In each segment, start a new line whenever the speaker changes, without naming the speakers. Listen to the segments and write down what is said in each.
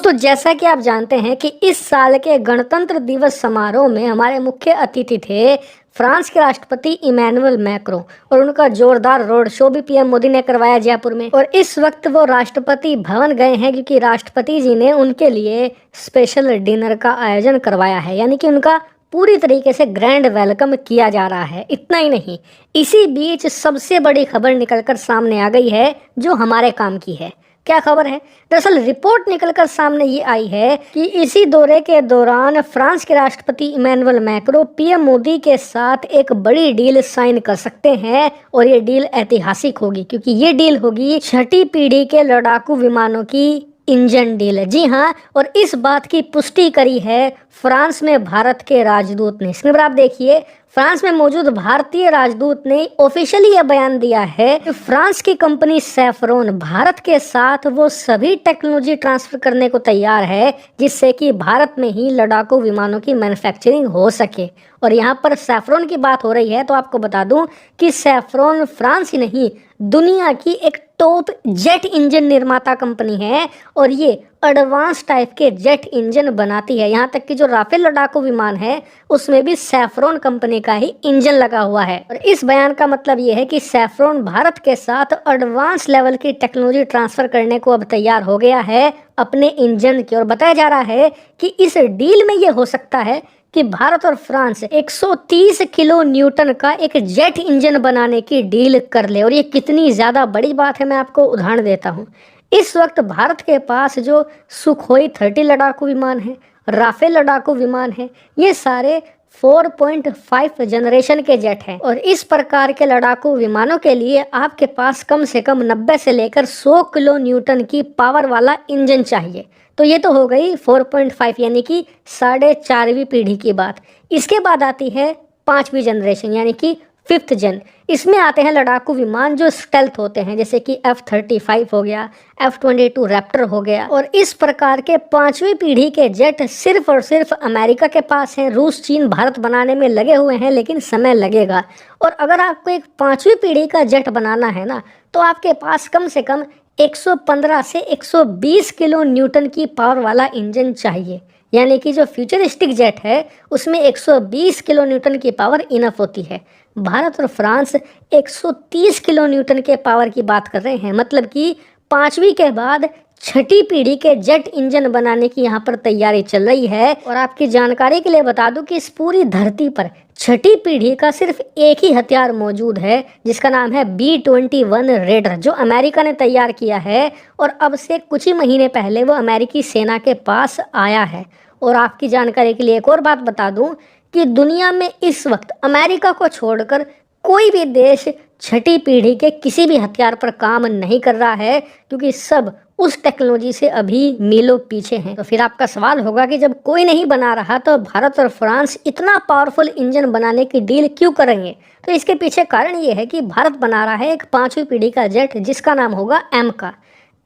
दोस्तों, जैसा कि आप जानते हैं कि इस साल के गणतंत्र दिवस समारोह में हमारे मुख्य अतिथि थे फ्रांस के राष्ट्रपति इमैनुअल मैक्रों, और उनका जोरदार रोड शो भी पीएम मोदी ने करवाया जयपुर में। और इस वक्त वो राष्ट्रपति भवन गए हैं क्योंकि राष्ट्रपति जी ने उनके लिए स्पेशल डिनर का आयोजन करवाया है, यानी कि उनका पूरी तरीके से ग्रैंड वेलकम किया जा रहा है। इतना ही नहीं, इसी बीच सबसे बड़ी खबर निकलकर सामने आ गई है जो हमारे काम की है। क्या खबर है? दरअसल रिपोर्ट निकलकर सामने ये आई है कि इसी दौरे के दौरान फ्रांस के राष्ट्रपति इमैनुअल मैक्रों पीएम मोदी के साथ एक बड़ी डील साइन कर सकते हैं, और ये डील ऐतिहासिक होगी क्योंकि ये डील होगी छठी पीढ़ी के लड़ाकू विमानों की इंजन डील है। जी हाँ, और इस बात की पुष्टि करी है फ्रांस में भारत के राजदूत ने। स्क्रीन पर आप देखिए, फ्रांस में मौजूद भारतीय राजदूत ने ऑफिशियली यह बयान दिया है कि फ्रांस की कंपनी सैफरॉन भारत के साथ वो सभी टेक्नोलॉजी ट्रांसफर करने को तैयार है जिससे कि भारत में ही लड़ाकू विमानों की मैन्युफैक्चरिंग हो सके। और यहाँ पर सैफरॉन की बात हो रही है तो आपको बता दूं कि सैफरॉन फ्रांस ही नहीं, दुनिया की एक टॉप जेट इंजन निर्माता कंपनी है, और ये एडवांस टाइप के जेट इंजन बनाती है। यहाँ तक कि जो राफेल लड़ाकू विमान है उसमें भी सैफरॉन कंपनी का ही इंजन लगा हुआ है। और इस बयान का मतलब ये है कि सैफरॉन भारत के साथ एडवांस लेवल की टेक्नोलॉजी ट्रांसफर करने को अब तैयार हो गया है अपने इंजन की। और बताया जा रहा है कि इस डील में ये हो सकता है कि भारत और फ्रांस 130 किलो न्यूटन का एक जेट इंजन बनाने की डील कर ले। और ये कितनी ज्यादा बड़ी बात है मैं आपको उदाहरण देता हूँ। इस वक्त भारत के पास जो सुखोई 30 लड़ाकू विमान है, राफेल लड़ाकू विमान है, ये सारे 4.5 जनरेशन के जेट हैं। और इस प्रकार के लड़ाकू विमानों के लिए आपके पास कम से कम 90 से लेकर 100 किलो न्यूटन की पावर वाला इंजन चाहिए। तो ये तो हो गई 4.5 यानी कि 4.5वीं पीढ़ी की बात। इसके बाद आती है 5वीं जनरेशन यानी कि 5th जन। इसमें आते हैं लड़ाकू विमान जो स्टेल्थ होते हैं, जैसे कि F-35 हो गया, F-22 रैप्टर हो गया। और इस प्रकार के 5वीं पीढ़ी के जेट सिर्फ और सिर्फ अमेरिका के पास हैं। रूस, चीन, भारत बनाने में लगे हुए हैं, लेकिन समय लगेगा। और अगर आपको एक 5वीं पीढ़ी का जेट बनाना है ना, तो आपके पास कम से कम 115 से 120 किलो न्यूटन की पावर वाला इंजन चाहिए। यानी कि जो फ्यूचरिस्टिक जेट है उसमें 120 किलो न्यूटन की पावर इनफ होती है। भारत और फ्रांस 130 किलो न्यूटन के पावर की बात कर रहे हैं, मतलब कि 5वीं के बाद छठी पीढ़ी के जेट इंजन बनाने की यहाँ पर तैयारी चल रही है। और आपकी जानकारी के लिए बता दूं कि इस पूरी धरती पर छठी पीढ़ी का सिर्फ एक ही हथियार मौजूद है जिसका नाम है B-21 रेडर, जो अमेरिका ने तैयार किया है। और अब से कुछ ही महीने पहले वो अमेरिकी सेना के पास आया है। और आपकी जानकारी के लिए एक और बात बता दूं कि दुनिया में इस वक्त अमेरिका को छोड़कर कोई भी देश छठी पीढ़ी के किसी भी हथियार पर काम नहीं कर रहा है, क्योंकि सब उस टेक्नोलॉजी से अभी मीलों पीछे हैं। तो फिर आपका सवाल होगा कि जब कोई नहीं बना रहा तो भारत और फ्रांस इतना पावरफुल इंजन बनाने की डील क्यों करेंगे? तो इसके पीछे कारण ये है कि भारत बना रहा है एक 5वीं पीढ़ी का जेट जिसका नाम होगा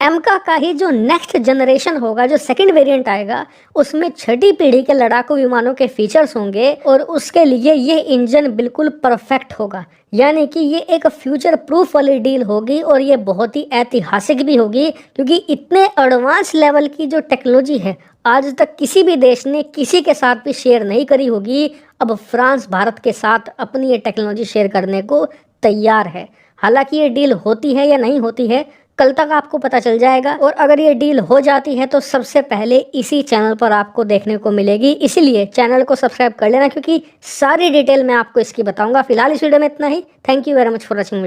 एमका का ही जो नेक्स्ट जनरेशन होगा, जो सेकंड वेरिएंट आएगा, उसमें छठी पीढ़ी के लड़ाकू विमानों के फीचर्स होंगे। और उसके लिए ये इंजन बिल्कुल परफेक्ट होगा। यानी कि ये एक फ्यूचर प्रूफ वाली डील होगी और ये बहुत ही ऐतिहासिक भी होगी, क्योंकि इतने एडवांस लेवल की जो टेक्नोलॉजी है आज तक किसी भी देश ने किसी के साथ भी शेयर नहीं करी होगी। अब फ्रांस भारत के साथ अपनी ये टेक्नोलॉजी शेयर करने को तैयार है। हालांकि ये डील होती है या नहीं होती है कल तक आपको पता चल जाएगा। और अगर ये डील हो जाती है तो सबसे पहले इसी चैनल पर आपको देखने को मिलेगी। इसीलिए चैनल को सब्सक्राइब कर लेना, क्योंकि सारी डिटेल मैं आपको इसकी बताऊंगा। फिलहाल इस वीडियो में इतना ही। Thank you very much for watching.